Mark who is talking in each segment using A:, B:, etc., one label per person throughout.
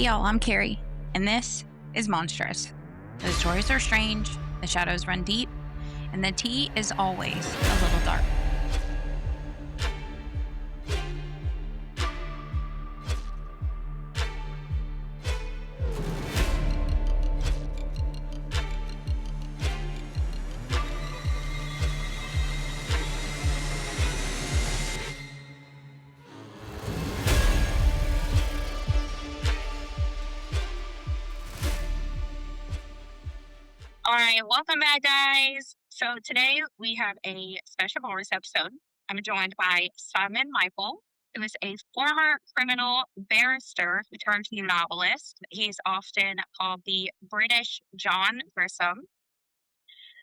A: Hey y'all, I'm Carrie, and this is Monstrous. The stories are strange, the shadows run deep, and the tea is always a little dark. All right, welcome back, guys. So today we have a special bonus episode. I'm joined by Simon Michael, who is a former criminal barrister who turned to novelist. He's often called the British John Grisham.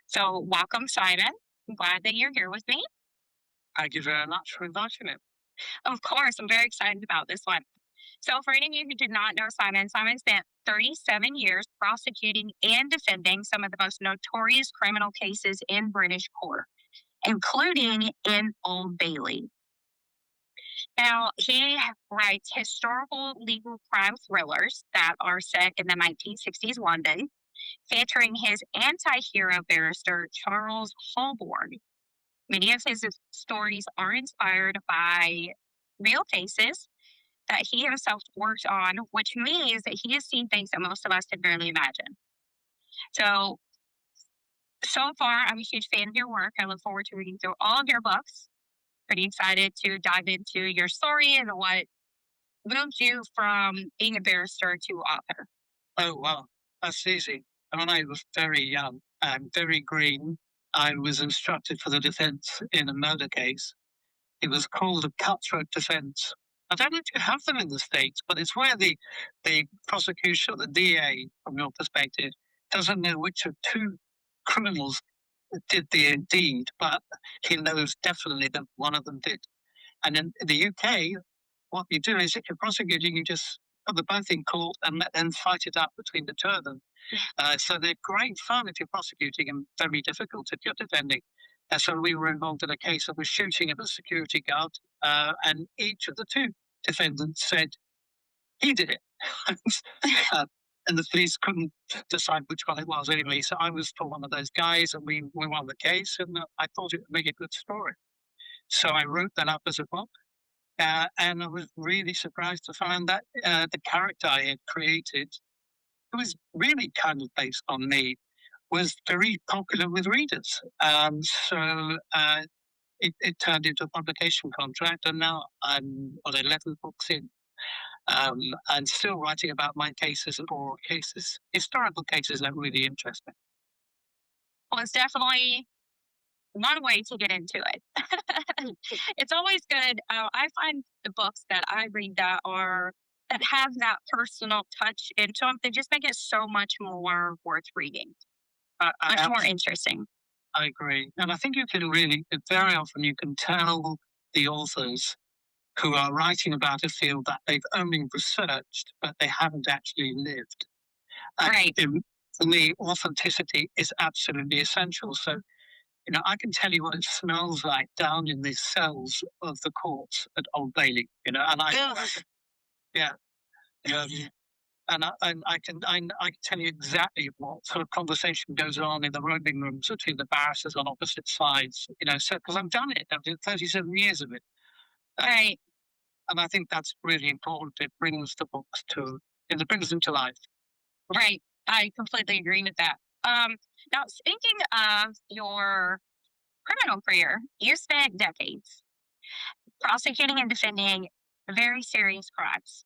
A: So welcome, Simon. I'm glad that you're here with me.
B: Thank you very much for inviting me.
A: Of course, I'm very excited about this one. So, for any of you who did not know Simon, Simon spent 37 years prosecuting and defending some of the most notorious criminal cases in British court, including in Old Bailey. Now, he writes historical legal crime thrillers that are set in the 1960s London, featuring his anti hero barrister, Charles Holborn. Many of his stories are inspired by real cases that he himself worked on, which means that he has seen things that most of us can barely imagine. So far, I'm a huge fan of your work. I look forward to reading through all of your books. Pretty excited to dive into your story and what moved you from being a barrister to author.
B: Oh, well, that's easy. When I was very young and very green, I was instructed for the defense in a murder case. It was called a cutthroat defense. I don't know if you have them in the States, but it's where the prosecution, the DA, from your perspective, doesn't know which of two criminals did the deed, but he knows definitely that one of them did. And in the UK, what you do is if you're prosecuting, you just put them both in court and let them fight it out between the two of them. So they're great fun if you're prosecuting and very difficult if you're defending. So we were involved in a case that was shooting at a security guard, and each of the two defendants said he did it. And the police couldn't decide which one it was anyway. So I was for one of those guys, and we won the case, and I thought it would make a good story. So I wrote that up as a book. And I was really surprised to find that the character I had created, who was really kind of based on me, was very popular with readers. So it turned into a publication contract, and now I'm on 11 books in. And still writing about my cases and oral cases. Historical cases that really interest me.
A: Well, it's definitely one way to get into it. It's always good. I find the books that I read that have that personal touch into them, they just make it so much more worth reading, much more interesting.
B: I agree. And I think you can really, very often you can tell the authors who are writing about a field that they've only researched, but they haven't actually lived.
A: Right.
B: For me, authenticity is absolutely essential. So, I can tell you what it smells like down in the cells of the courts at Old Bailey, and yeah. And I can tell you exactly what sort of conversation goes on in the rooming rooms between the barristers on opposite sides, so because I've done it, I've done 37 years of it.
A: Right.
B: And I think that's really important. It brings the books it brings them to life.
A: Right. I completely agree with that. Now, speaking of your criminal career, you spent decades prosecuting and defending very serious crimes.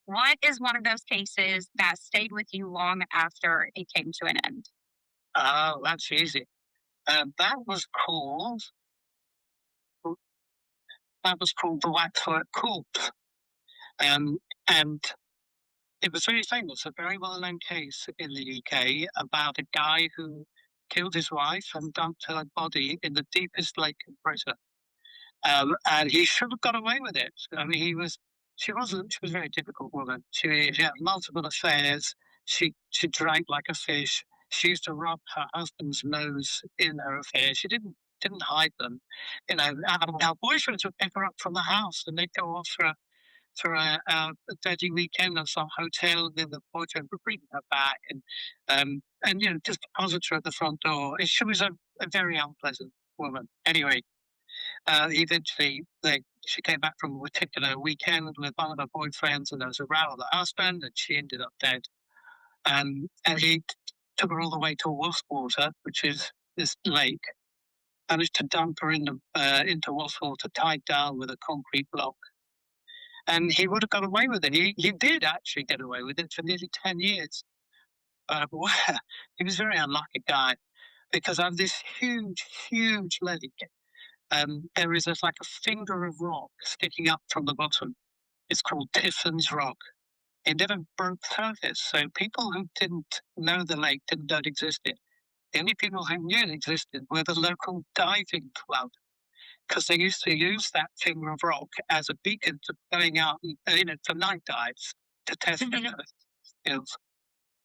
A: What is one of those cases that stayed with you long after it came to an end?
B: Oh, that's easy. That was called the Waxwork Corpse. And it was very famous, a very well-known case in the UK about a guy who killed his wife and dumped her body in the deepest lake in Britain. And he should have got away with it. I mean, she was a very difficult woman. She had multiple affairs. She drank like a fish. She used to rub her husband's nose in her affairs. She didn't hide them. Our boyfriends would pick her up from the house and they'd go off for through a dirty weekend of some hotel, and then the porter would bring her back and just deposit her at the front door. She was a very unpleasant woman. Anyway, eventually she came back from a particular weekend with one of her boyfriends, and there was a row with her husband, and she ended up dead. And he took her all the way to Wasswater, which is this lake, managed to dump her into Wasswater, tied down with a concrete block. And he would have got away with it. He did actually get away with it for nearly 10 years. Well, he was a very unlucky guy because of this huge, huge lake. There is like a finger of rock sticking up from the bottom. It's called Tiffin's Rock. It never broke surface, so people who didn't know the lake didn't know it existed. The only people who knew it existed were the local diving club, because they used to use that finger of rock as a beacon to going out for night dives to test their skills.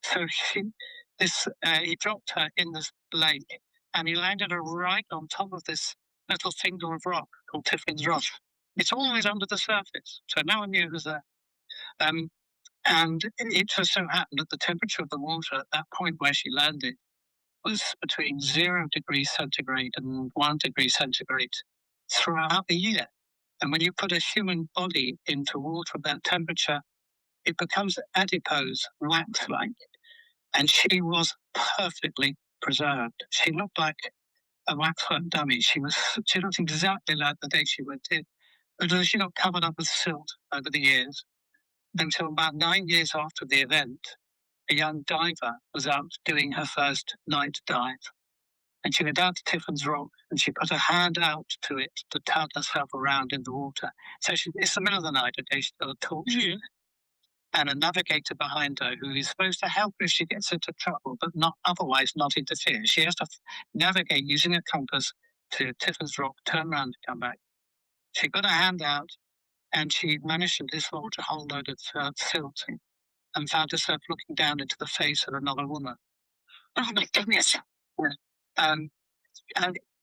B: So he dropped her in this lake, and he landed her right on top of this little finger of rock called Tiffin's Rock. It's always under the surface, so no one knew it was there. And it just so happened that the temperature of the water at that point where she landed was between 0 degrees centigrade and 1 degree centigrade throughout the year. And when you put a human body into water at that temperature, it becomes adipose, wax-like. And she was perfectly preserved. She looked like a waxwork dummy. She looked exactly like the day she went in. But she got covered up with silt over the years until about 9 years after the event. A young diver was out doing her first night dive, and she went down to Tiffin's Rock and she put her hand out to it to turn herself around in the water. So it's the middle of the night, okay, she's got a torch and a navigator behind her who is supposed to help her if she gets into trouble, but otherwise not interfere. She has to navigate using a compass to Tiffin's Rock, turn around and come back. She got her hand out and she managed to dislodge a whole load of silt and found herself looking down into the face of another woman. Oh my goodness. Yeah. And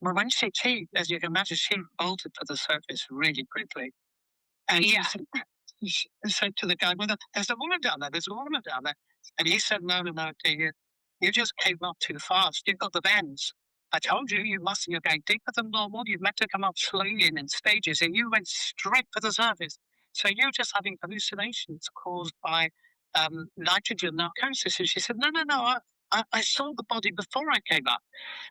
B: when she, as you can imagine, she bolted to the surface really quickly. And she said to the guy, well, there's a woman down there, there's a woman down there. And he said, no, dear, you just came up too fast. You've got the bends. I told you you're going deeper than normal. You're meant to come up slowly and in stages, and you went straight for the surface. So you're just having hallucinations caused by nitrogen narcosis. And she said, no, I saw the body before I came up.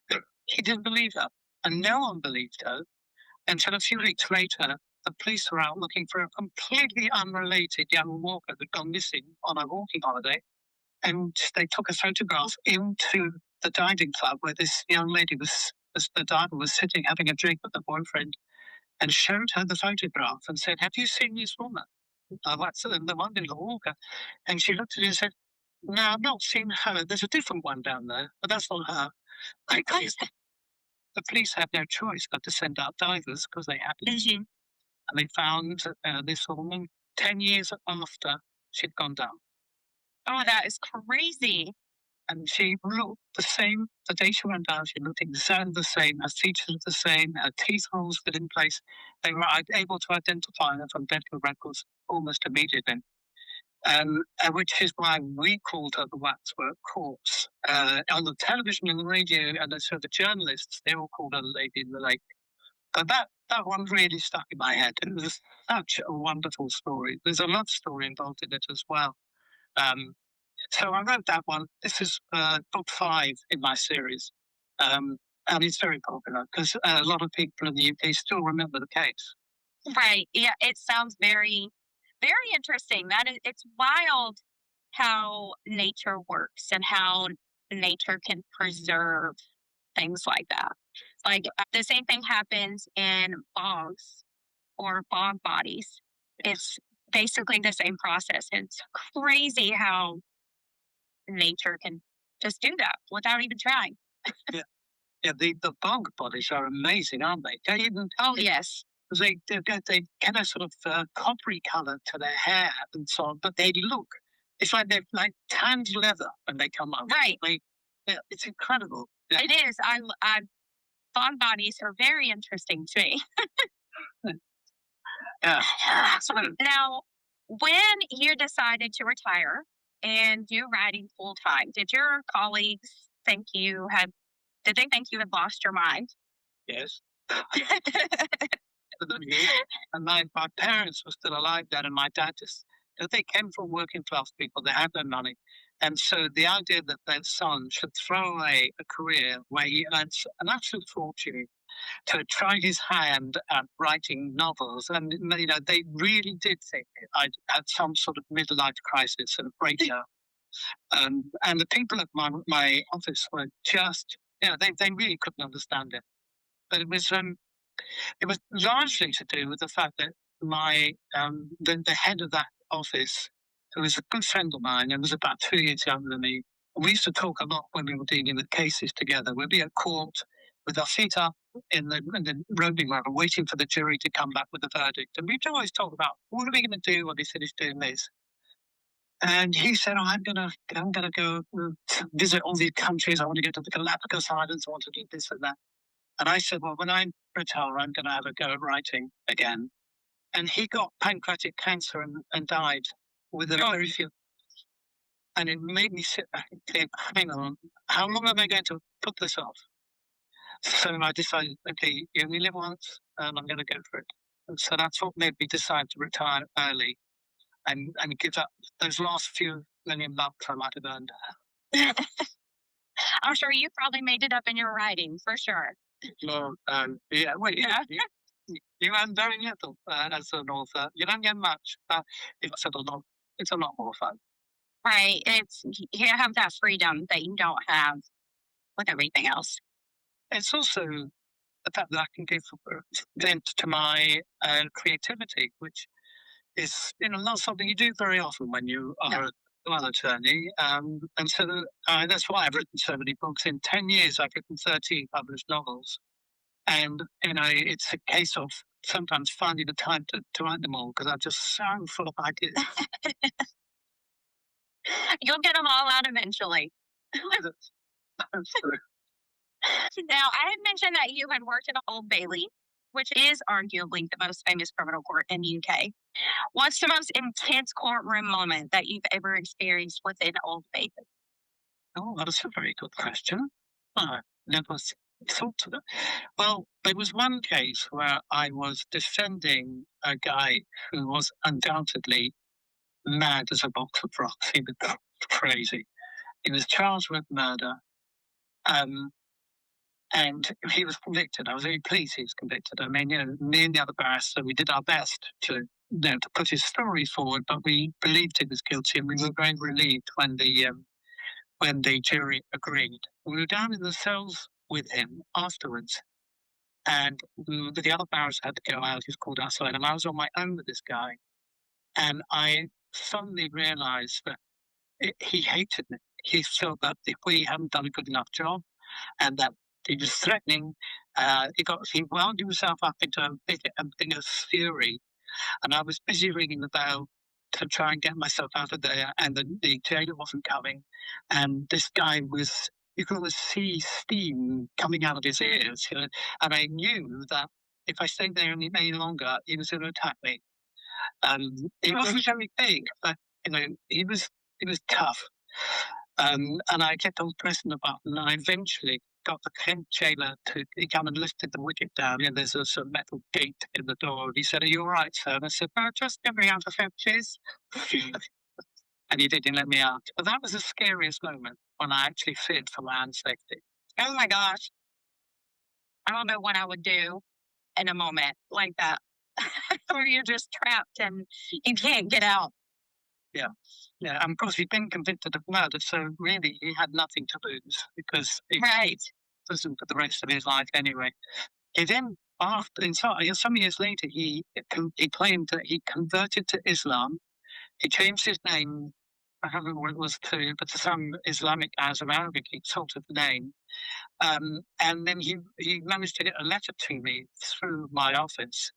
B: But he didn't believe her, and no one believed her until a few weeks later. The police were out looking for a completely unrelated young walker who'd gone missing on a walking holiday. And they took a photograph into the diving club where this young lady the diver was sitting having a drink with her boyfriend, and showed her the photograph and said, have you seen this woman? That's the one in the walker. And she looked at it and said, no, I've not seen her. There's a different one down there, but that's not her. The police had no choice but to send out divers because they had to. And they found this woman 10 years after she'd gone down.
A: Oh, that is crazy.
B: And she looked the same. The day she went down, she looked exactly the same. Her features were the same. Her teeth were all still in place. They were able to identify her from dental records almost immediately. Which is why we called her the Waxwork Corpse. On the television and the radio, and so the journalists, they all called her the Lady in the Lake. But that one really stuck in my head. It was such a wonderful story. There's a love story involved in it as well. So I wrote that one. This is book 5 in my series. And it's very popular because a lot of people in the UK still remember the case.
A: Right. Yeah, it sounds very, very interesting. It's wild how nature works and how nature can preserve things like that. Like the same thing happens in bogs or bog bodies. It's basically the same process. It's crazy how nature can just do that without even trying.
B: Yeah, the bog bodies are amazing, aren't they?
A: Oh, yes.
B: They get a sort of coppery colour to their hair and so on, but they look, it's like they're like tanned leather when they come up.
A: Right.
B: It's incredible. Yeah.
A: It is. Bog bodies are very interesting to me.
B: Yeah.
A: Now, When you decided to retire and you writing full time, did your colleagues think you had did they think you had lost your mind?
B: Yes. And my parents were still alive then, and my dad just, they came from working class people, they had no money. And so the idea that their son should throw away a career where he earns an absolute fortune to try his hand at writing novels, and they really did think I'd had some sort of midlife crisis and breakdown. And the people at my office were just, they really couldn't understand it. But it was largely to do with the fact that the head of that office, who was a good friend of mine and was about 2 years younger than me, we used to talk a lot when we were dealing with cases together. We'd be at court with our feet up in the roving room, waiting for the jury to come back with a verdict. And we'd always talk about what are we going to do when we finish doing this. And he said, "Oh, I'm gonna go visit all these countries. I want to go to the Galapagos Islands. I want to do this and that." And I said, "Well, when I retire, I'm going to have a go at writing again." And he got pancreatic cancer and died within very few. And it made me sit back and think, hang on, how long am I going to put this off? So I decided, okay, you only live once, and I'm going to go for it. And so that's what made me decide to retire early and give up those last few million bucks I might have earned.
A: I'm sure you probably made it up in your writing for sure.
B: Well, yeah, well,
A: Yeah.
B: you earn very little as an author. You don't get much. It's a lot more fun.
A: Right. It's you have that freedom that you don't have with everything else.
B: It's also the fact that I can give vent to my creativity, which is not something you do very often when you are a law attorney. And so that's why I've written so many books. In 10 years, I've written 13 published novels. And it's a case of sometimes finding the time to write them all because I'm just so full of ideas.
A: You'll get them all out eventually.
B: That's true.
A: Now, I had mentioned that you had worked at Old Bailey, which is arguably the most famous criminal court in the UK. What's the most intense courtroom moment that you've ever experienced within Old Bailey?
B: Oh, that's a very good question. I never thought of it. Well, there was one case where I was defending a guy who was undoubtedly mad as a box of rocks. He was crazy. He was charged with murder. Um, and he was convicted. I was very pleased he was convicted. I mean, me and the other barrister, we did our best to to put his story forward, but we believed he was guilty, and we were very relieved when the jury agreed. We were down in the cells with him afterwards, and the other barrister had to go out. He was called outside, and I was on my own with this guy, and I suddenly realised that he hated me. He felt that if we hadn't done a good enough job, and that he was threatening. He wound himself up into a thing of fury, and I was busy ringing the bell to try and get myself out of there, and the jailer wasn't coming, and this guy was. You could always see steam coming out of his ears, and I knew that if I stayed there any longer, he was going to attack me. He wasn't very big, but he was tough. And I kept on pressing the button, and I eventually got the head jailer to come and lifted the wicket down. There's a sort of metal gate in the door. And he said, "Are you all right, sir?" And I said, "No, just get me out of here, please." And he didn't let me out. But that was the scariest moment when I actually feared for my own safety.
A: Oh my gosh. I don't know what I would do in a moment like that where you're just trapped and you can't get out.
B: Yeah. And of course, he'd been convicted of murder, so really he had nothing to lose because he
A: Right.
B: prison for the rest of his life anyway. He then, some years later, he claimed that he converted to Islam. He changed his name, I don't know what it was but to some Islamic as an Arabic sort of name. And then he managed to get a letter to me through my office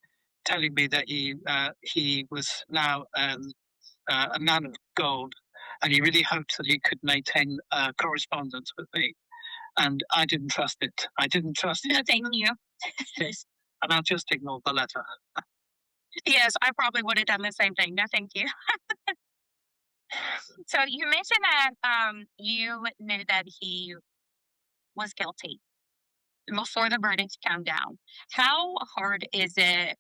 B: telling me that he was now a man of gold, and he really hoped that he could maintain correspondence with me. And I didn't trust it. I didn't trust it.
A: No, thank you.
B: And I just ignored the letter.
A: Yes, I probably would have done the same thing. No, thank you. So you mentioned that you knew that he was guilty before the verdict came down. How hard is it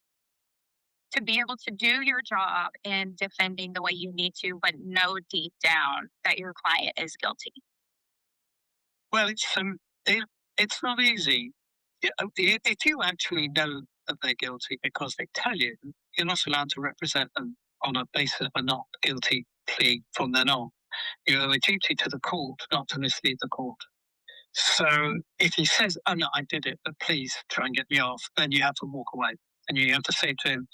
A: to be able to do your job in defending the way you need to, but know deep down that your client is guilty?
B: Well, it's not easy. If you actually know that they're guilty because they tell you, you're not allowed to represent them on a basis of a not guilty plea from then on. You have a duty to the court not to mislead the court. So if he says, "Oh no, I did it, but please try and get me off," then you have to walk away, and you have to say to him,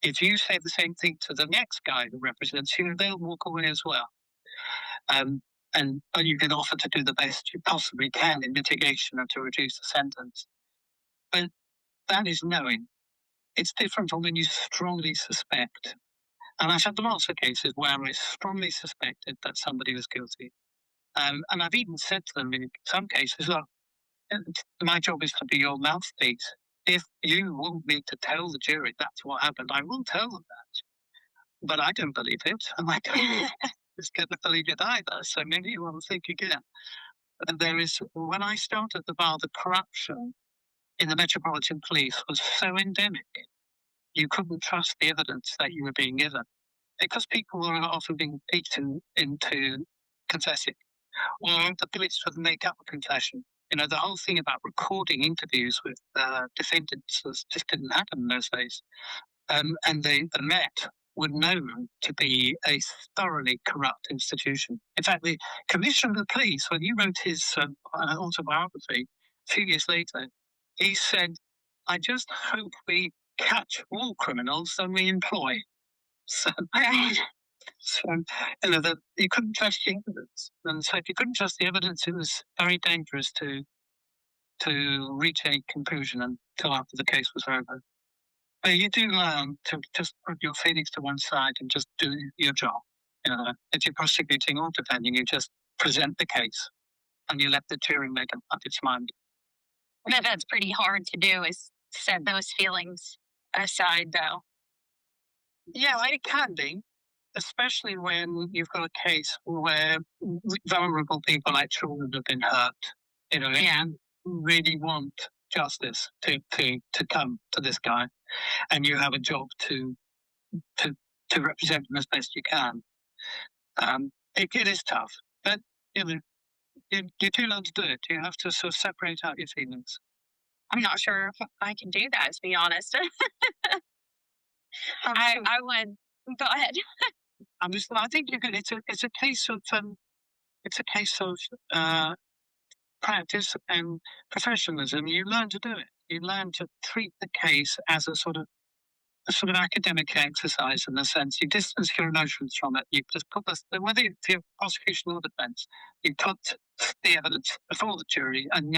B: if you say the same thing to the next guy who represents you, they'll walk away as well. Um, and you can offer to do the best you possibly can in mitigation and to reduce the sentence. But that is knowing. It's different from when you strongly suspect. And I've had lots of cases where I strongly suspected that somebody was guilty. And I've even said to them in some cases, look, my job is to be your mouthpiece. If you want me to tell the jury that's what happened, I will tell them that. But I don't believe it, and I don't just going to believe it either. So maybe you want to think again. And there is, when I started the bar, the corruption in the Metropolitan Police was so endemic. You couldn't trust the evidence that you were being given because people were often being beaten into confessing, or the police would make up a confession. You know, the whole thing about recording interviews with defendants just didn't happen in those days. And the Met were known to be a thoroughly corrupt institution. In fact, the Commissioner of Police, when he wrote his autobiography a few years later, he said, "I just hope we catch more criminals than we employ." So, so that you couldn't trust the evidence, and so if you couldn't trust the evidence, it was very dangerous to reach a conclusion until after the case was over. But you do learn to just put your feelings to one side and just do your job. You know, if you're prosecuting or defending, you just present the case and you let the jury make up its mind.
A: That's pretty hard to do is set those feelings aside, though.
B: Yeah, it can be, especially when you've got a case where vulnerable people like children have been hurt. You know, and really want justice to come to this guy, and you have a job to to represent them as best you can. It is tough, but you know, you do learn to do it. You have to sort of separate out your feelings.
A: I'm not sure if I can do that, to be honest. I would go ahead.
B: I think you can. It's a case of uh, practice and professionalism. You learn to do it. You learn to treat the case as a sort of academic exercise in the sense you distance your emotions from it. You just put whether it's your prosecution or defense, you put the evidence before the jury and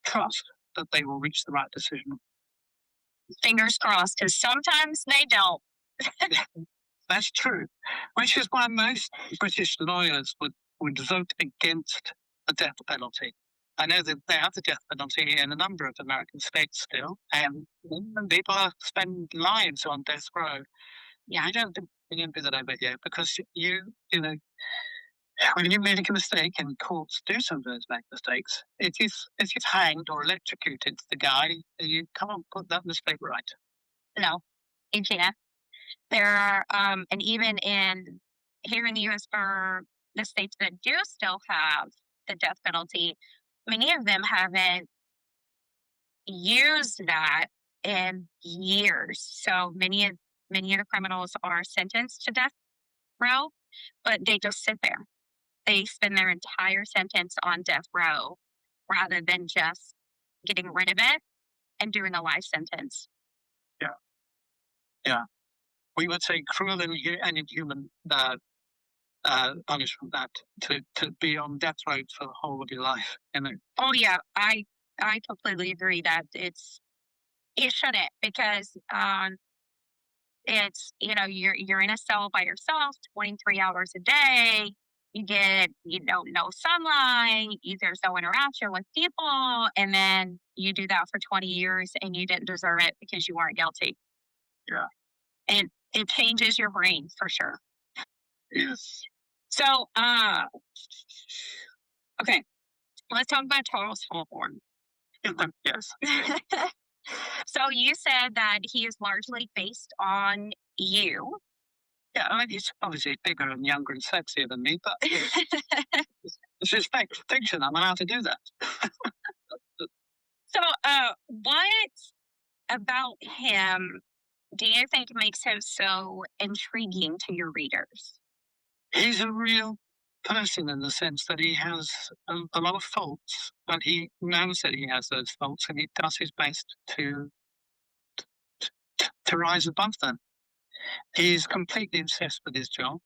B: trust that they will reach the right decision.
A: Fingers crossed, because sometimes they don't.
B: That's true, which is why most British lawyers would vote against the death penalty. I know that they have the death penalty in a number of American states still, and people spend lives on death row. Yeah, I don't think we can do that over here because you know, when you make a mistake and courts do sometimes make mistakes, if you've hanged or electrocuted the guy, you can't put that mistake right.
A: No, you can't. There are, and even in here in the U.S. for the states that do still have the death penalty, many of them haven't used that in years. So many of the criminals are sentenced to death row, but they just sit there. They spend their entire sentence on death row rather than just getting rid of it and doing a life sentence.
B: Yeah, yeah. We would say cruel and inhuman punishment that to be on death row for the whole of your life. You know.
A: Oh yeah, I completely agree that it shouldn't because it's you're in a cell by yourself 23 hours a day. You get no sunlight. There's no interaction with people, and then you do that for 20 years, and you didn't deserve it because you weren't guilty.
B: Yeah.
A: And it changes your brain for sure.
B: Yes.
A: So, okay, let's talk about Charles Hawthorne.
B: Yes.
A: So you said that he is largely based on you.
B: Yeah, I mean, he's obviously bigger and younger and sexier than me, but this is fiction. I'm allowed to do that.
A: So, what about him do you think makes him so intriguing to your readers?
B: He's a real person in the sense that he has a lot of faults, but he knows that he has those faults and he does his best to rise above them. He's completely obsessed with his job.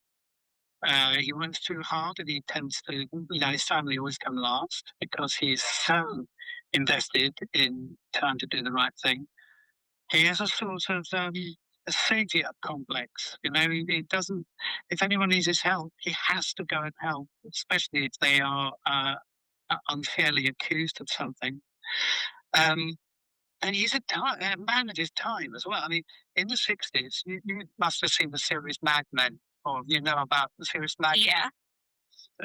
B: He works too hard and he tends to, his family always come last because he's so invested in trying to do the right thing. He has a sort of a savior complex. He doesn't, if anyone needs his help, he has to go and help, especially if they are unfairly accused of something. Um, and he's a man of his time as well. I mean, in the 60s, you must have seen the series Mad Men, or you know about the series Mad Men.
A: Yeah.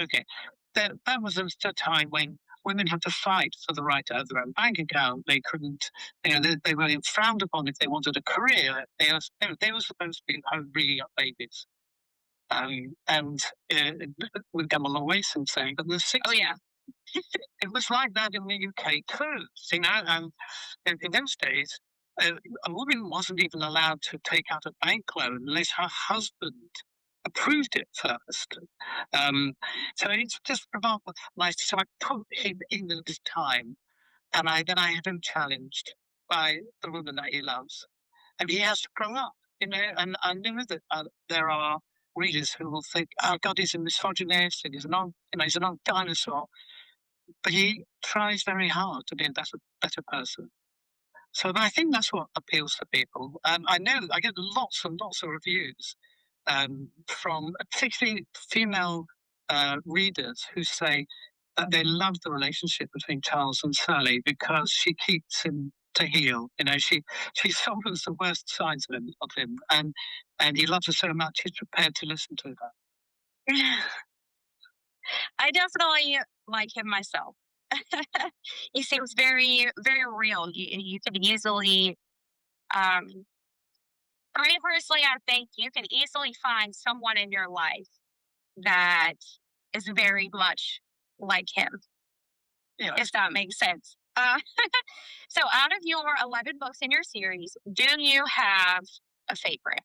B: Okay. That was a time when women had to fight for the right to have their own bank account. They couldn't, they were frowned upon if they wanted a career. They were supposed to be home bringing up babies. And we've come a long way since then. But
A: Oh, yeah.
B: it was like that in the UK too. In those days, a woman wasn't even allowed to take out a bank loan unless her husband approved it first. Um, so it's just remarkable. So I put him in at this time, and then I had him challenged by the woman that he loves, and he has to grow up. And I know that there are readers who will think, "Oh God, he's a misogynist, and he's an old dinosaur," but he tries very hard to be a better person. So I think that's what appeals to people. I know I get lots and lots of reviews from particularly female readers who say that they love the relationship between Charles and Sally because she keeps him to heel. She softens the worst sides of him, and he loves her so much he's prepared to listen to her.
A: I definitely like him myself. He seems very, very real. You could easily, um, for me personally, I think you can easily find someone in your life that is very much like him,
B: Yeah.
A: if that makes sense. So, out of your 11 books in your series, do you have a favorite?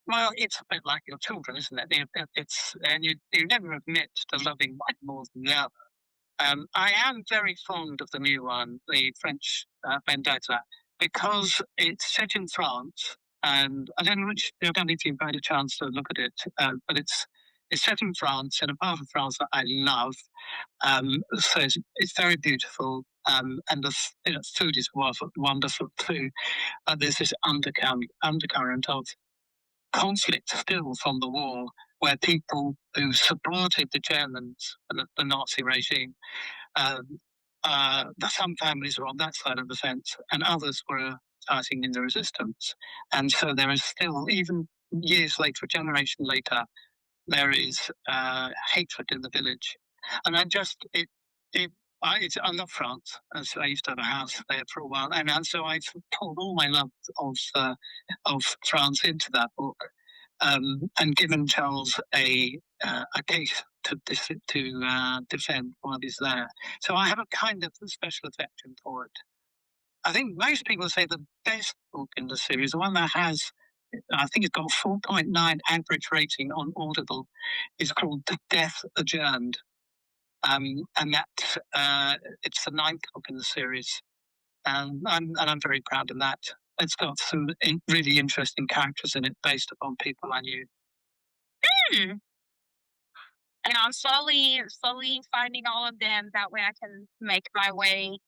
B: Well, it's a bit like your children, isn't it? And you never admit to loving one more than the other. I am very fond of the new one, the French Vendetta, because it's set in France, and I don't know if you've had a chance to look at it, but it's set in France in a part of France that I love. So it's very beautiful, and the food is wonderful too. There's this undercurrent of conflict still from the war, where people who supported the Germans and the Nazi regime, um, some families were on that side of the fence, and others were fighting in the resistance. And so there is still, even years later, a generation later, there is hatred in the village. And I love France, and so I used to have a house there for a while, and so I poured all my love of France into that book, and given Charles a case to defend while he's there. So I have a kind of special affection for it. I think most people say the best book in the series, the one that has, I think it's got a 4.9 average rating on Audible, is called The Death Adjourned. And that it's the ninth book in the series. I'm very proud of that. It's got some really interesting characters in it based upon people I knew.
A: Hmm. And I'm slowly finding all of them. That way I can make my way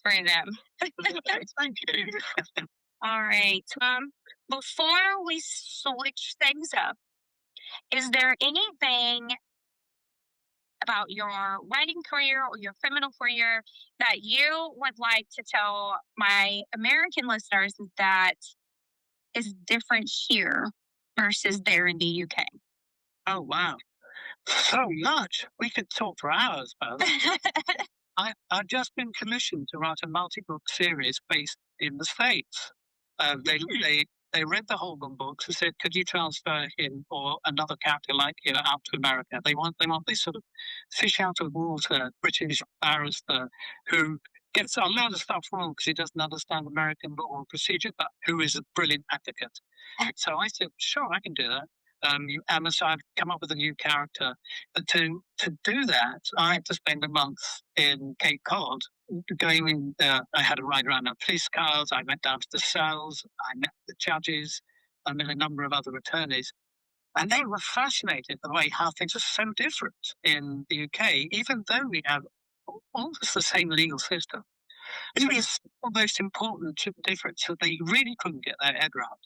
A: through them.
B: Thank you.
A: All right. Before we switch things up, is there anything about your writing career or your criminal career that you would like to tell my American listeners that is different here versus there in the UK?
B: Oh, wow. So much. We could talk for hours about that. I've just been commissioned to write a multi-book series based in the States. They read the Holden books and said, "Could you transfer him or another character like you out to America?" They want this sort of fish out of water British barrister who gets a lot of stuff wrong because he doesn't understand American law or procedure, but who is a brilliant advocate. So I said, "Sure, I can do that." So I've come up with a new character. But to do that, I had to spend a month in Cape Cod going in there. I had to ride around in police cars. I went down to the cells. I met the judges. I met a number of other attorneys. And they were fascinated the way how things are so different in the UK, even though we have almost the same legal system. It is the most important difference that they really couldn't get their head around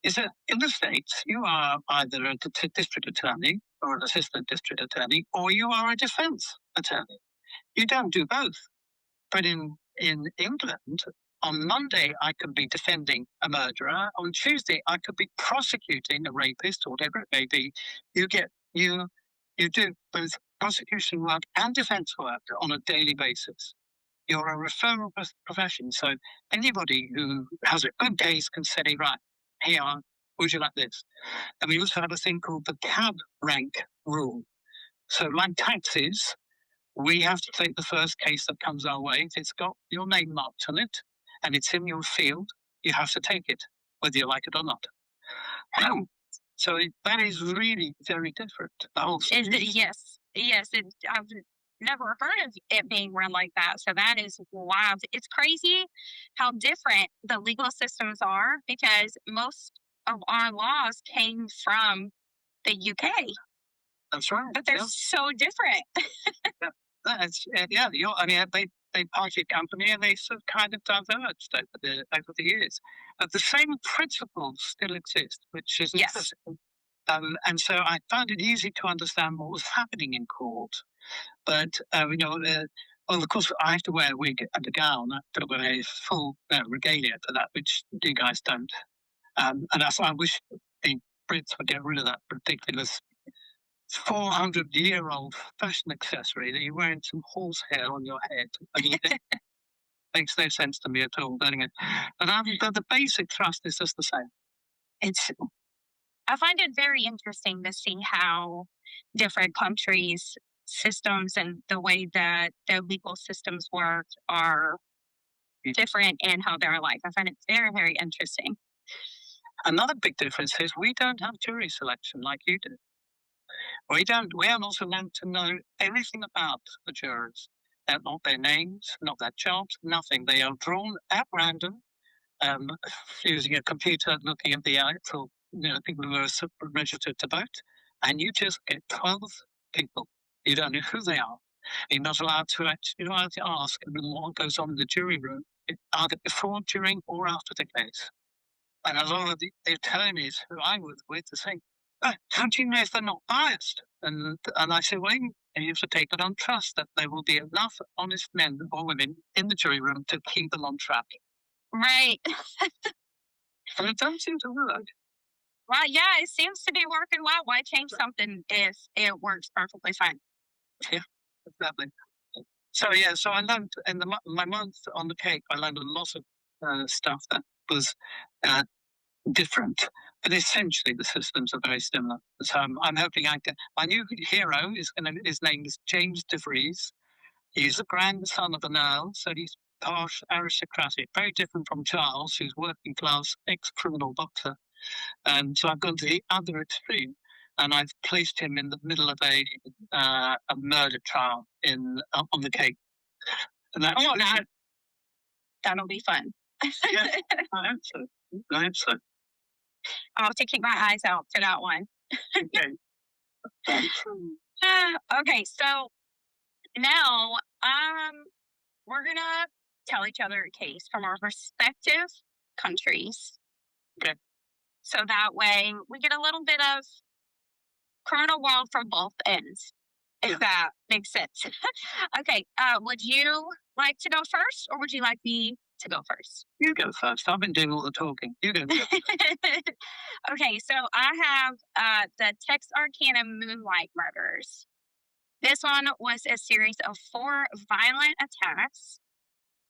B: is that in the States, you are either a district attorney or an assistant district attorney, or you are a defense attorney. You don't do both. But in England, on Monday, I could be defending a murderer. On Tuesday, I could be prosecuting a rapist or whatever it may be. You do both prosecution work and defense work on a daily basis. You're a referral profession. So anybody who has a good case can say, right, here, would you like this? And we also have a thing called the cab rank rule. So like taxis, we have to take the first case that comes our way. If it's got your name marked on it and it's in your field, you have to take it, whether you like it or not. So that is really very different.
A: Yes, yes. I've never heard of it being run like that. So that is wild. It's crazy how different the legal systems are because most of our laws came from the UK,
B: That's right.
A: but they're so different.
B: They parted company and they sort of kind of diverged over the years. But the same principles still exist, which is interesting. And so I found it easy to understand what was happening in court. But of course, I have to wear a wig and a gown. I have to wear a full regalia for that, which you guys don't. And that's why I wish the Brits would get rid of that ridiculous 400-year-old fashion accessory that you wear some horsehair on your head. It makes no sense to me at all. But the basic thrust is just the same.
A: I find it very interesting to see how different countries' systems and the way that their legal systems work are different and how they're alike. I find it very, very interesting.
B: Another big difference is we don't have jury selection like you do. We are not allowed to know anything about the jurors. Not their names, not their jobs, nothing. They are drawn at random, using a computer, looking at the actual people who are registered to vote, and you just get 12 people. You don't know who they are. You're not allowed to ask what goes on in the jury room, either before, during, or after the case. And a lot of the attorneys who I work with are saying, how do you know if they're not biased? And I say, well, you have to take it on trust that there will be enough honest men or women in the jury room to keep them on track.
A: Right.
B: And it doesn't seem to work.
A: Well, yeah, it seems to be working well. Why change something if it works perfectly fine?
B: Yeah, exactly. So I learned in my month on the Cape, I learned a lot of stuff that was different, but essentially the systems are very similar. So I'm hoping my new hero his name is James de Vries. He's the grandson of an earl, so he's posh, aristocratic, very different from Charles, who's working class, ex-criminal doctor. And so I've gone to the other extreme, and I've placed him in the middle of a murder trial on the Cape. And
A: that'll be fun.
B: Yeah, I hope so.
A: I'll have to keep my eyes out for that one.
B: Okay.
A: Okay, so now we're gonna tell each other a case from our respective countries.
B: Okay.
A: So that way we get a little bit of criminal world from both ends, if that makes sense. Okay, would you like to go first, or would you like me to go first?
B: You go first. I've been doing all the talking. You go first.
A: Okay, so I have the Texarkana Moonlight Murders. This one was a series of 4 violent attacks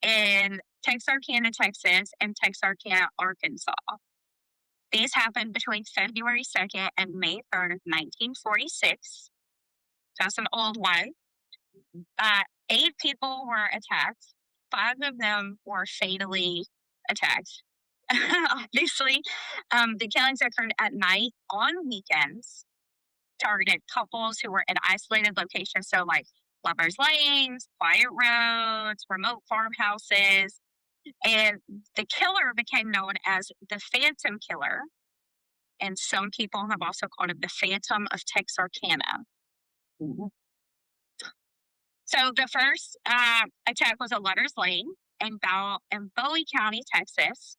A: in Texarkana, Texas, and Texarkana, Arkansas. These happened between February 2nd and May 3rd, 1946. That's an old one. 8 people were attacked. 5 of them were fatally attacked. Obviously, the killings occurred at night on weekends, targeted couples who were in isolated locations, so like lovers' lanes, quiet roads, remote farmhouses. And the killer became known as the Phantom Killer. And some people have also called him the Phantom of Texarkana.
B: Mhm.
A: So the first attack was at Lovers' Lane in Bowie County, Texas.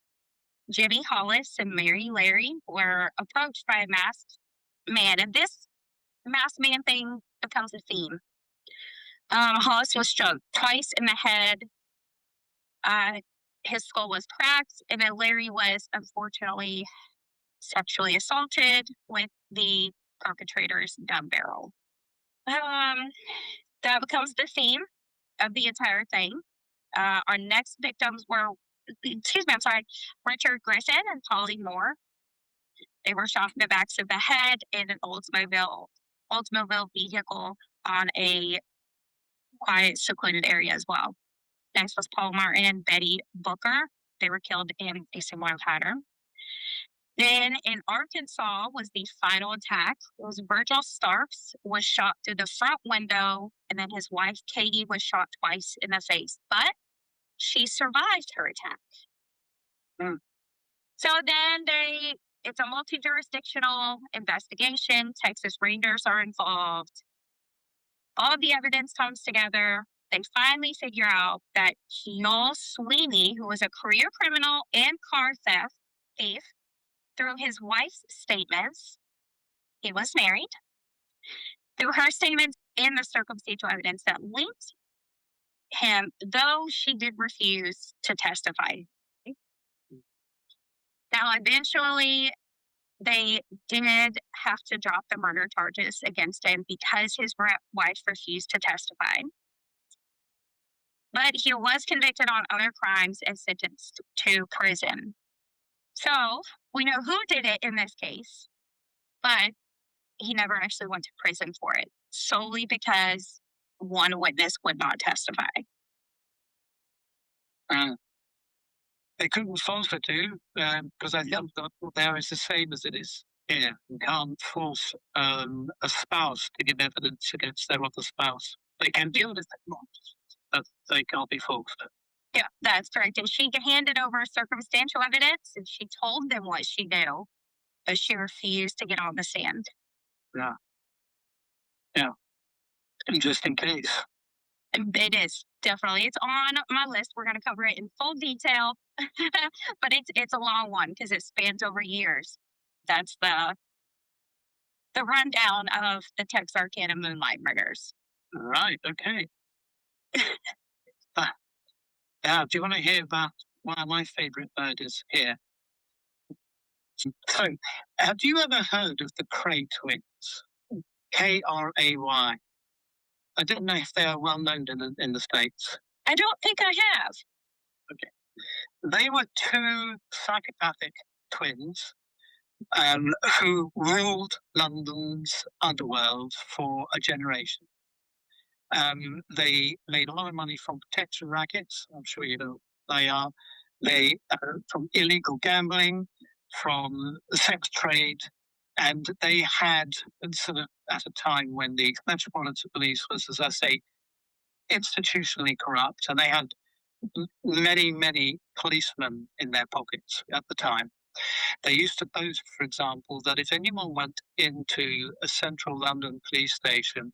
A: Jimmy Hollis and Mary Larry were approached by a masked man, and this masked man thing becomes a theme. Hollis was struck twice in the head. His skull was cracked, and then Larry was unfortunately sexually assaulted with the perpetrator's gun barrel. That becomes the theme of the entire thing. Our next victims were, Richard Grisham and Polly Moore. They were shot in the backs of the head in an Oldsmobile vehicle on a quiet, secluded area as well. Next was Paul Martin and Betty Booker. They were killed in a similar pattern. Then in Arkansas was the final attack. It was Virgil Starks was shot through the front window, and then his wife Katie was shot twice in the face, but she survived her attack.
B: Mm.
A: So then it's a multi-jurisdictional investigation. Texas Rangers are involved. All the evidence comes together. They finally figure out that Joel Sweeney, who was a career criminal and car thief, through his wife's statements, he was married, through her statements and the circumstantial evidence that linked him, though she did refuse to testify. Now, eventually, they did have to drop the murder charges against him because his wife refused to testify. But he was convicted on other crimes and sentenced to prison. So we know who did it in this case, but he never actually went to prison for it, solely because one witness would not testify.
B: They couldn't force it to, because I think that there is the same as it is here. You can't force a spouse to give evidence against their other spouse. They can do it if they want, but they can't be forced.
A: Yeah, that's correct. And she handed over circumstantial evidence, and she told them what she knew, but she refused to get on the stand.
B: Yeah. Interesting case.
A: It is, definitely. It's on my list. We're going to cover it in full detail, but it's a long one because it spans over years. That's the rundown of the Texarkana Moonlight Murders.
B: Right, okay. Now, do you want to hear about one of my favorite murders here? So, have you ever heard of the Cray twins? Kray. I don't know if they are well known in the States.
A: I don't think I have.
B: Okay. They were 2 psychopathic twins who ruled London's underworld for a generation. They made a lot of money from protection rackets. I'm sure you know they are. They from illegal gambling, from the sex trade, and they had sort of at a time when the Metropolitan Police was, as I say, institutionally corrupt, and they had many policemen in their pockets at the time. They used to boast, for example, that if anyone went into a central London police station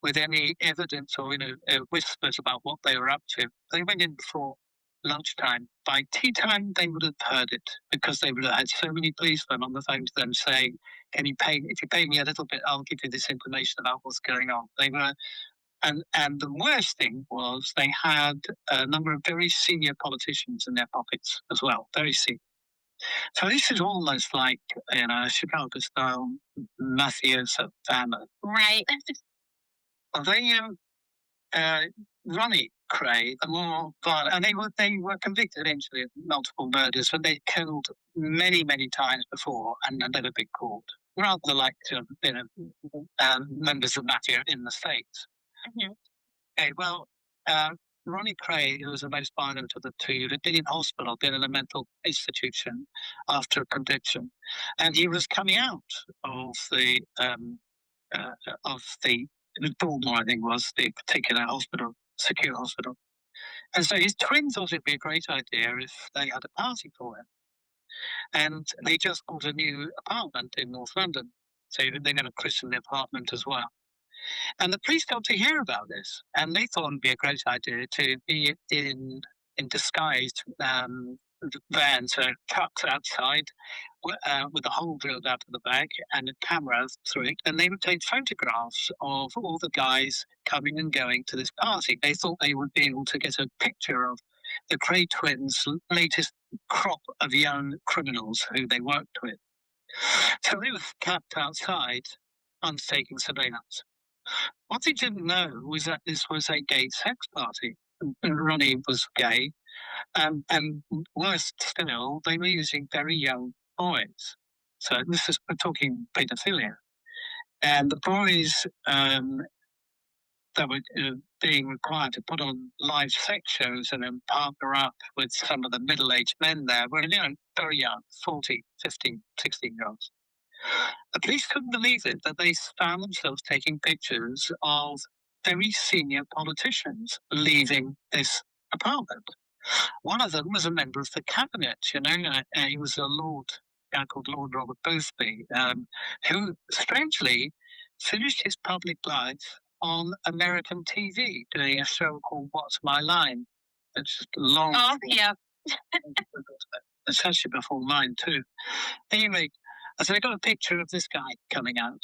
B: with any evidence or whispers about what they were up to, they went in before lunchtime. By tea time, they would have heard it because they would have had so many policemen on the phone to them saying, if you pay me a little bit, I'll give you this information about what's going on. They were And the worst thing was they had a number of very senior politicians in their pockets as well, very senior. So this is almost like, Chicago style mafioso family.
A: Right.
B: Well, uh, Ronnie Cray, the more violent, and they were convicted eventually of multiple murders, but they killed many times before and had never been caught. Rather like members of mafia in the States.
A: Mhm.
B: Okay, well, uh, Ronnie Cray, who was the most violent of the two, had been in hospital, been in a mental institution after a conviction, and he was coming out of the uh, of the Baltimore, I think was the particular hospital, secure hospital. And so his twin thought it'd be a great idea if they had a party for him. And they just bought a new apartment in North London. So they're going to christen the apartment as well. And the police got to hear about this, and they thought it'd be a great idea to be in disguised vans, so trucks outside with a hole drilled out of the back and a camera through it, and they would take photographs of all the guys coming and going to this party. They thought they would be able to get a picture of the Cray twins' latest crop of young criminals who they worked with. So they were camped outside, undertaking surveillance. What they didn't know was that this was a gay sex party. And Ronnie was gay, and worse still, they were using very young boys. So we're talking paedophilia. And the boys that were being required to put on live sex shows and then partner up with some of the middle-aged men there were, very young, 40, 15, 16-year-olds. The police couldn't believe it that they found themselves taking pictures of very senior politicians leaving this apartment. One of them was a member of the cabinet, he was a guy called Lord Robert Boothby, who strangely finished his public life on American TV doing a show called What's My Line? It's long.
A: Oh, yeah.
B: It's actually before mine too. Anyway, so I got a picture of this guy coming out,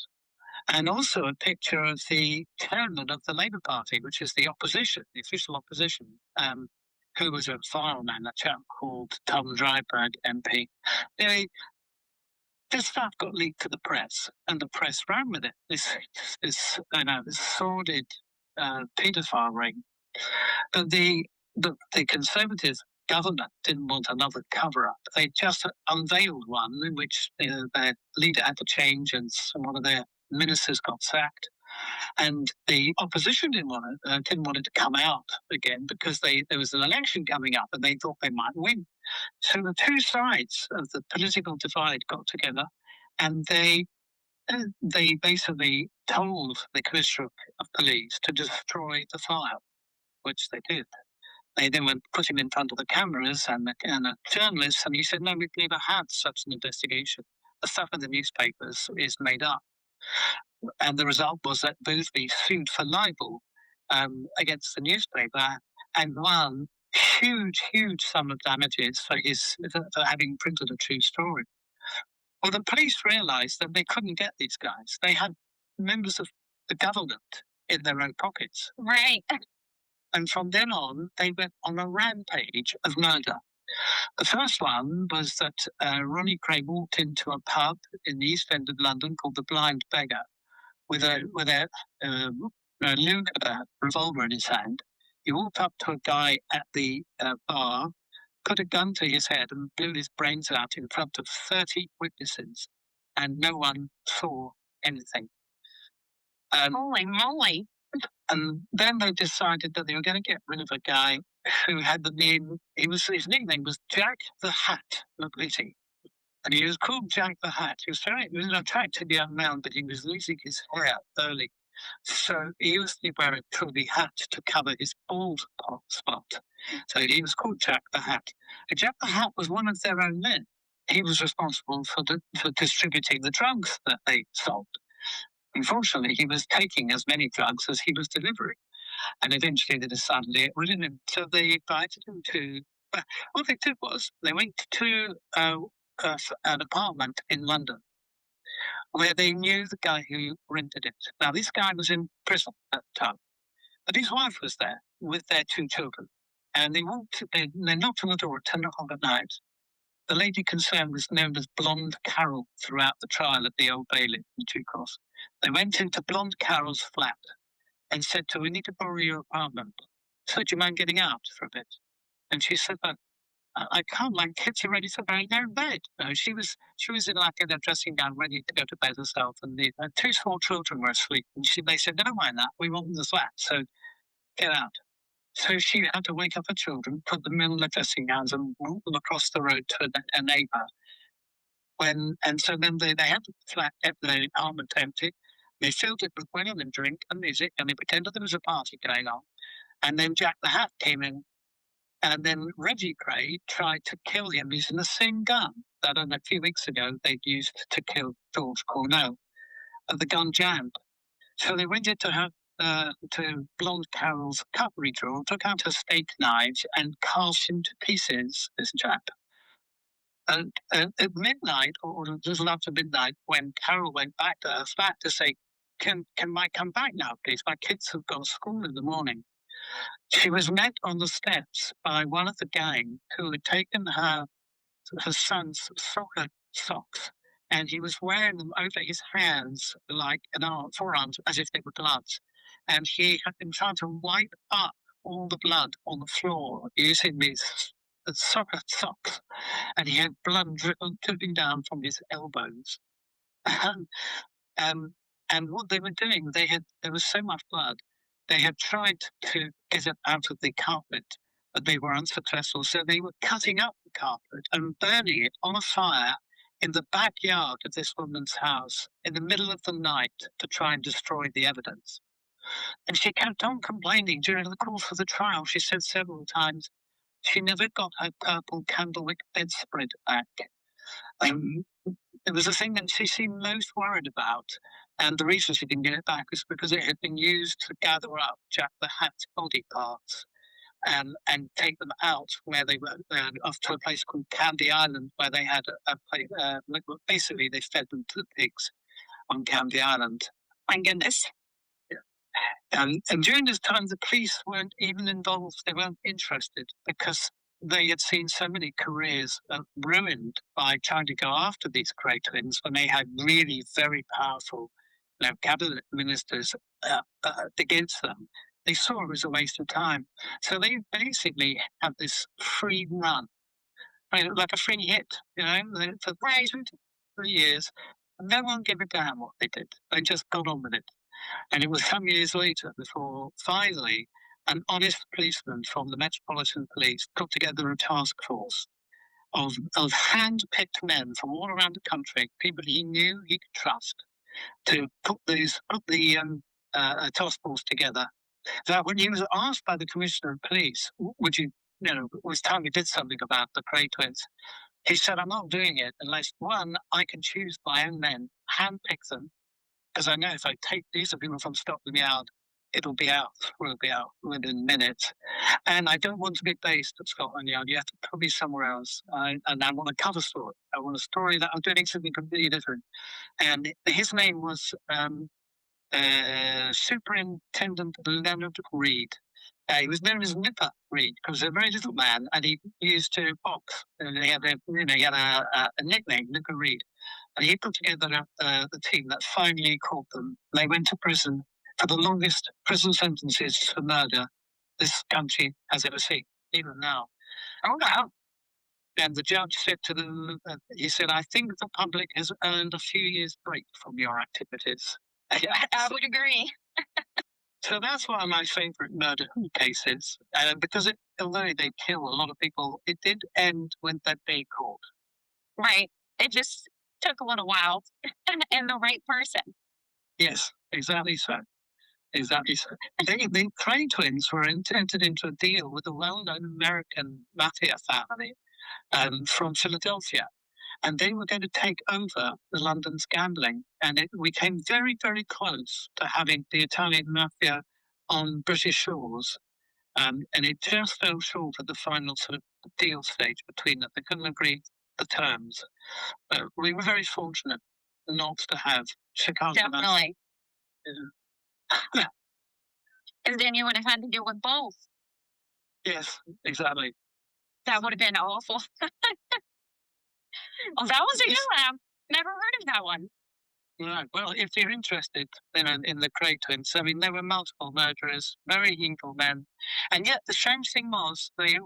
B: and also a picture of the chairman of the Labour Party, which is the opposition, the official opposition, who was a fireman, a chap called Tom Dryburgh MP. Anyway, this stuff got leaked to the press, and the press ran with it. This sordid paedophile ring. But the Conservative government didn't want another cover-up. They just unveiled one in which their leader had to change and one of their ministers got sacked. And the opposition didn't want it to come out again because there was an election coming up and they thought they might win. So the two sides of the political divide got together, and they basically told the Commissioner of Police to destroy the file, which they did. They then went put him in front of the cameras and a journalist, and he said, "No, we've never had such an investigation. The stuff in the newspapers is made up." And the result was that Boothby sued for libel against the newspaper and won huge sum of damages for having printed a true story. Well, the police realised that they couldn't get these guys. They had members of the government in their own pockets.
A: Right.
B: And from then on, they went on a rampage of murder. The first one was that Ronnie Cray walked into a pub in the East End of London called the Blind Beggar with a revolver in his hand. He walked up to a guy at the bar, put a gun to his head and blew his brains out in front of 30 witnesses, and no one saw anything.
A: Holy moly.
B: And then they decided that they were going to get rid of a guy who had the name, his nickname was Jack the Hat McVitie. And he was called Jack the Hat. He was an attractive young man, but he was losing his hair early. So he used to wear a truly hat to cover his bald spot. So he was called Jack the Hat. And Jack the Hat was one of their own men. He was responsible for distributing the drugs that they sold. Unfortunately, he was taking as many drugs as he was delivering. And eventually they decided to get rid of him. So they invited him to... What they did was they went to an apartment in London where they knew the guy who rented it. Now, this guy was in prison at the time. But his wife was there with their two children, and they knocked on the door at 10 o'clock at night. The lady concerned was known as Blonde Carol throughout the trial at the Old Bailey in Two Cross. They went into Blonde Carol's flat and said to her, "We need to borrow your apartment. So do you mind getting out for a bit?" And she said, "But I can't. My kids are ready to go in their bed." No, she was in like in a dressing gown, ready to go to bed herself, and the two small children were asleep. And they said, "Never mind that. We want the flat, so get out." So she had to wake up her children, put them in their dressing gowns, and walk them across the road to a neighbour. So then they had the flat, the apartment empty. They filled it with women and drink and music, and they pretended there was a party going on. And then Jack the Hat came in, and then Reggie Gray tried to kill him using the same gun that a few weeks ago they'd used to kill George Cornell. And the gun jammed. So they went into to Blonde Carol's cutlery drawer, took out her steak knives, and carved him to pieces, this chap. And at midnight, or a little after midnight, when Carol went back to her flat to say, can I come back now, please? My kids have got school in the morning. She was met on the steps by one of the gang who had taken her son's soccer socks, and he was wearing them over his hands like forearms as if they were gloves. And he had been trying to wipe up all the blood on the floor using these soccer socks, and he had blood dripping down from his elbows. um, and what they were doing, there was so much blood, they had tried to get it out of the carpet, but they were unsuccessful. So they were cutting up the carpet and burning it on a fire in the backyard of this woman's house in the middle of the night to try and destroy the evidence. And she kept on complaining during the course of the trial. She said several times she never got her purple candlewick bedspread back. It was the thing that she seemed most worried about, and the reason she didn't get it back was because it had been used to gather up Jack the Hat's body parts and take them out where they were off to a place called Candy Island, where they had a place. Basically, they fed them to the pigs on Candy Island.
A: Thank goodness.
B: And during this time, the police weren't even involved. They weren't interested because they had seen so many careers ruined by trying to go after these Cray twins when they had really very powerful cabinet ministers against them. They saw it was a waste of time. So they basically had this free run, like a free hit, for 2 to 3 years. No one gave a damn what they did. They just got on with it. And it was some years later before finally an honest policeman from the Metropolitan Police put together a task force of hand-picked men from all around the country, people he knew he could trust, to put the task force together. So when he was asked by the Commissioner of Police, would you, it was time you did something about the Cray twins, he said, "I'm not doing it unless, one, I can choose my own men, hand-pick them, because I know if I take these people from Scotland Yard, we'll be out within minutes. And I don't want to be based at Scotland Yard. You have to put me somewhere else. And I want a cover story. I want a story that I'm doing something completely different." And his name was Superintendent Leonard Reed. He was known as Nipper Reed because he was a very little man, and he used to box. And he had a nickname, Nipper Reed. And he put together the team that finally caught them. They went to prison for the longest prison sentences for murder this country has ever seen, even now.
A: Oh, wow.
B: And the judge said to them, he said, "I think the public has earned a few years' break from your activities."
A: I would agree.
B: So that's one of my favourite murder cases. Because although they kill a lot of people, it did end with that day caught.
A: Right. It just took a little while and the right person.
B: Yes, exactly so. Exactly so. The Cray twins were entered into a deal with a well-known American mafia family from Philadelphia, and they were going to take over the London's gambling. And we came very, very close to having the Italian mafia on British shores, and it just fell short at the final sort of deal stage between them. They couldn't agree the terms. But we were very fortunate not to have Chicago.
A: Definitely. Because then you would have had to deal with both.
B: Yes, exactly.
A: That would have been awful. Well, that was a good
B: It's
A: one. I've never heard of that one.
B: right. Well, if you're interested in the Craig twins, I mean, there were multiple murderers, very evil men, and yet the strange thing was they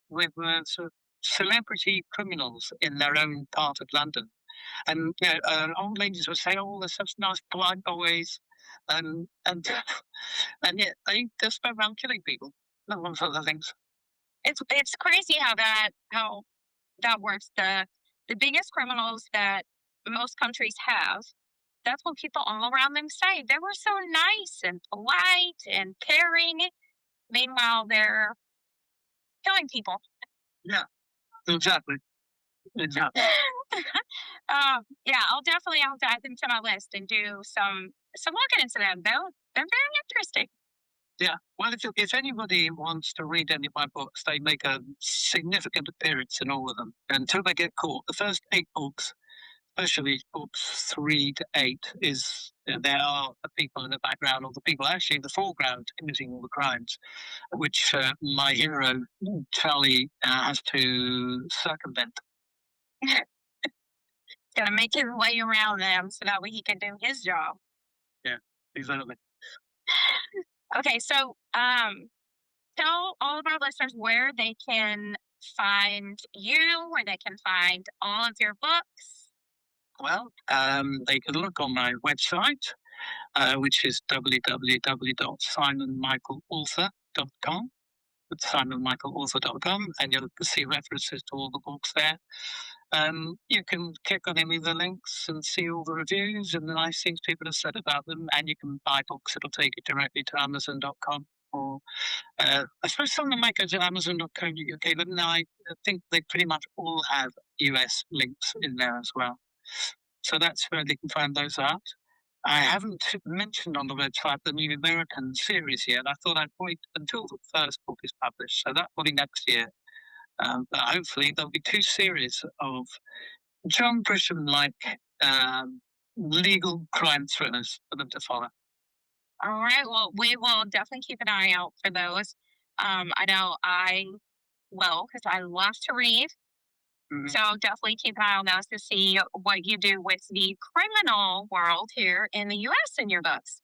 B: were sort of celebrity criminals in their own part of London. And old ladies would say, "Oh, they're such nice blind boys," and and yet they just go around killing people, amongst other things.
A: It's crazy how that works. The biggest criminals that most countries have, that's what people all around them say. They were so nice and polite and caring. Meanwhile, they're killing people.
B: Yeah, exactly, exactly.
A: Yeah, I'll definitely I'll add them to my list and do some looking into them. They're very interesting.
B: Yeah. Well, if anybody wants to read any of my books, they make a significant appearance in all of them until they get caught. The first 8 books, especially books 3 to 8, is there are the people in the background or the people actually in the foreground committing all the crimes, which my hero Charlie has to circumvent.
A: Gonna make his way around them so that way he can do his job.
B: Yeah, exactly.
A: Okay, so tell all of our listeners where they can find you, where they can find all of your books.
B: Well, they can look on my website, which is www.simonmichaelauthor.com. At simonmichaelauthor.com, and you'll see references to all the books there. You can click on any of the links and see all the reviews and the nice things people have said about them, and you can buy books. It'll take you directly to Amazon.com, or I suppose some of them might go to Amazon.co.uk, but no, I think they pretty much all have US links in there as well. So that's where they can find those out. I haven't mentioned on the website the new American series yet. I thought I'd wait until the first book is published, so that will be next year. But hopefully there'll be 2 series of John Grisham-like legal crime thrillers for them to follow.
A: All right. Well, we will definitely keep an eye out for those. I know I will because I love to read.
B: Mhm.
A: So definitely keep an eye on those to see what you do with the criminal world here in the US in your books.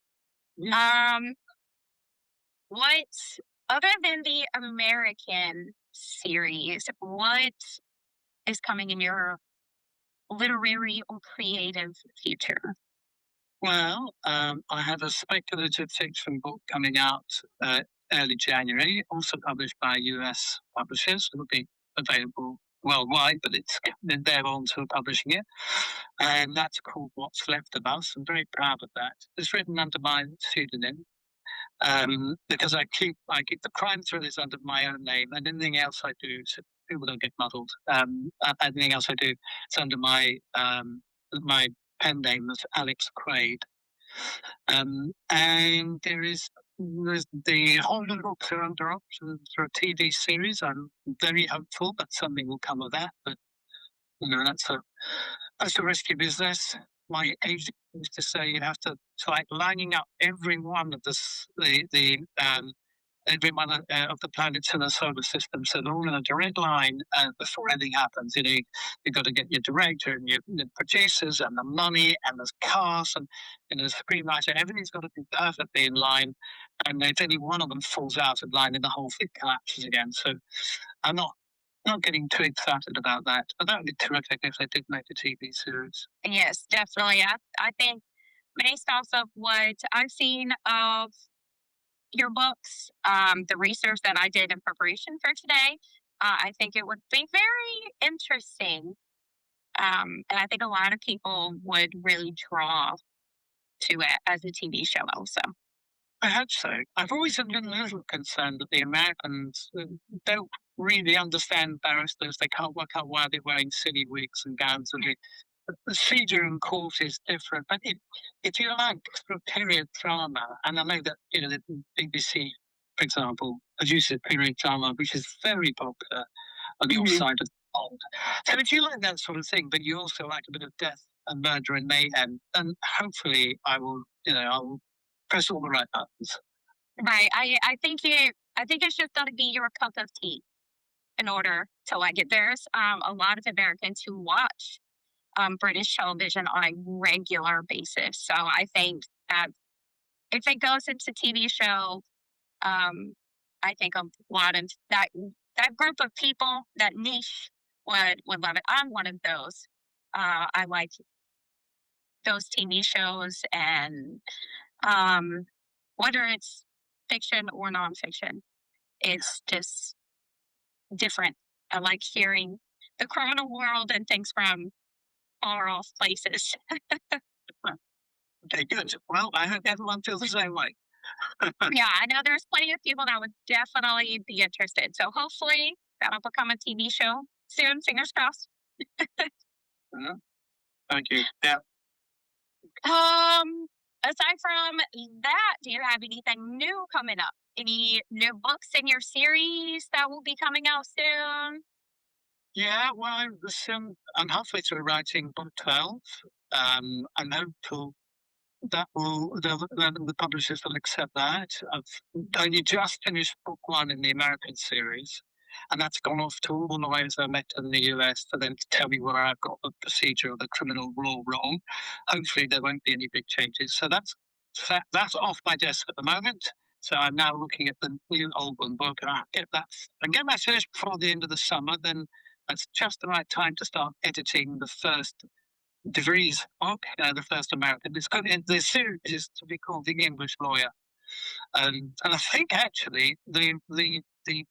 B: Yeah.
A: Um, what other than the American series, what is coming in your literary or creative future?
B: Well, I have a speculative fiction book coming out early January, also published by US publishers. It'll be available worldwide, but they're on to publishing it. And that's called What's Left of Us. I'm very proud of that. It's written under my pseudonym, because I keep the crime thrillers under my own name, and anything else I do, so people don't get muddled. Anything else I do, it's under my pen name is Alex Quaid. And there's the Holden books are under option for a TV series. I'm very hopeful that something will come of that, but that's a risky business. My agent used to say you have to like lining up every one of every one of the planets in the solar system, so they're all in a direct line before anything happens. You've got to get your director and your the producers and the money and the cast and the screenwriter. Everything's got to be perfectly in line, and if any one of them falls out of line, then the whole thing collapses again. So I'm not getting too excited about that, but that would be terrific if they did make a TV series.
A: Yes, definitely. I think based off of what I've seen of your books, the research that I did in preparation for today, I think it would be very interesting. And I think a lot of people would really draw to it as a TV show also.
B: I hope so. I've always been a little concerned that the Americans don't really understand barristers. They can't work out why they're wearing silly wigs and gowns, and the procedure in court is different. But if you like sort of period drama, and I know that the BBC, for example, produces period drama, which is very popular on your side of the pond. So if you like that sort of thing, but you also like a bit of death and murder and mayhem, then hopefully I will press all the right buttons.
A: Right. I think it's just gotta be your cup of tea in order to like it. There's a lot of Americans who watch British television on a regular basis. So I think that if it goes into TV show, um, I think a lot of that group of people, that niche would love it. I'm one of those. I like those TV shows and whether it's fiction or nonfiction, it's just different. I like hearing the criminal world and things from far off places.
B: Okay, good. Well, I hope everyone feels the same way.
A: Yeah, I know there's plenty of people that would definitely be interested. So hopefully that'll become a TV show soon. Fingers crossed.
B: Thank you. Yeah.
A: Aside from that, do you have anything new coming up? Any new books in your series that will be coming out soon?
B: Yeah, well, I'm halfway through writing book 12. I'm hopeful that the publishers will accept that. I've only just finished book 1 in the American series, and that's gone off to all the lawyers I met in the US for them to tell me where I've got the procedure of the criminal law wrong. Hopefully, there won't be any big changes. So that's off my desk at the moment. So I'm now looking at the new Oldham book, and get that finished before the end of the summer. Then that's just the right time to start editing the first DeVries book, the first American. The series is to be called The English Lawyer, and I think actually the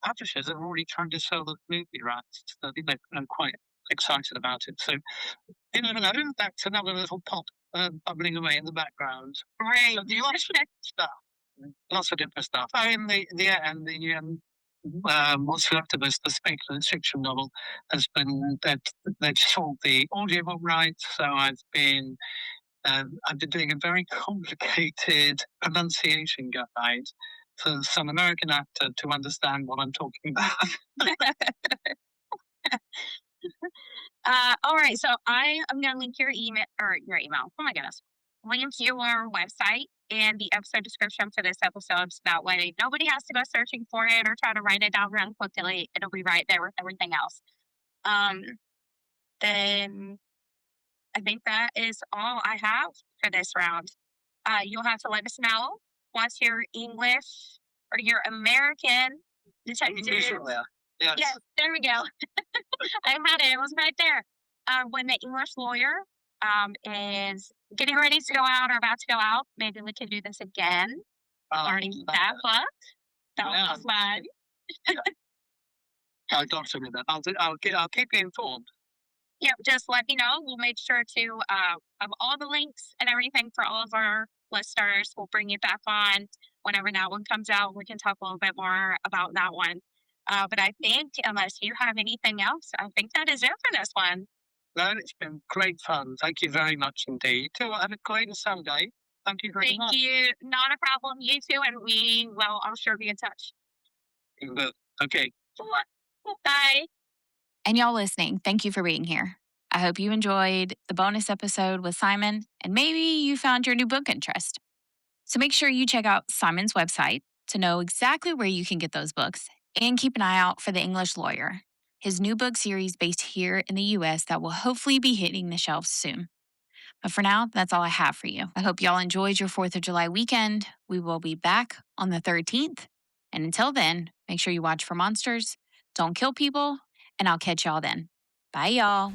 B: publishers are already trying to sell the movie rights. So I think they're quite excited about it. So you never know. That's another little pot bubbling away in the background.
A: Great.
B: So lots of stuff, lots of different stuff. Oh, and what's left of us, the speculative fiction novel, has been that they've sold the audiobook rights. So I've been doing a very complicated pronunciation guide for some American actor to understand what I'm talking about.
A: All right. So I am going to link your email or your email. Oh my goodness. Link your website and the episode description for this episode. So that way nobody has to go searching for it or try to write it down real quickly. It'll be right there with everything else. Um, then I think that is all I have for this round. You'll have to let us know once your English or your American detective.
B: Yes.
A: Yes, there we go. I had it. It was right there. When the English lawyer is getting ready to go out or about to go out, maybe we could do this again. Starting that book. That was fun.
B: I'll document that. I'll keep you informed.
A: Yep, just let me know. We'll make sure to have all the links and everything for all of our listeners. We'll bring you back on whenever that one comes out. We can talk a little bit more about that one. But I think, unless you have anything else, I think that is it for this one.
B: No, it's been great fun. Thank you very much indeed. So have a great Sunday. Thank you very much.
A: Thank you. Not a problem. You too. And we will, I'm sure, be in touch.
B: You will. Okay.
A: Bye.
C: And y'all listening, thank you for being here. I hope you enjoyed the bonus episode with Simon, and maybe you found your new book interest. So make sure you check out Simon's website to know exactly where you can get those books, and keep an eye out for The English Lawyer, his new book series based here in the US that will hopefully be hitting the shelves soon. But for now, that's all I have for you. I hope y'all enjoyed your 4th of July weekend. We will be back on the 13th. And until then, make sure you watch for monsters, don't kill people, and I'll catch y'all then. Bye, y'all.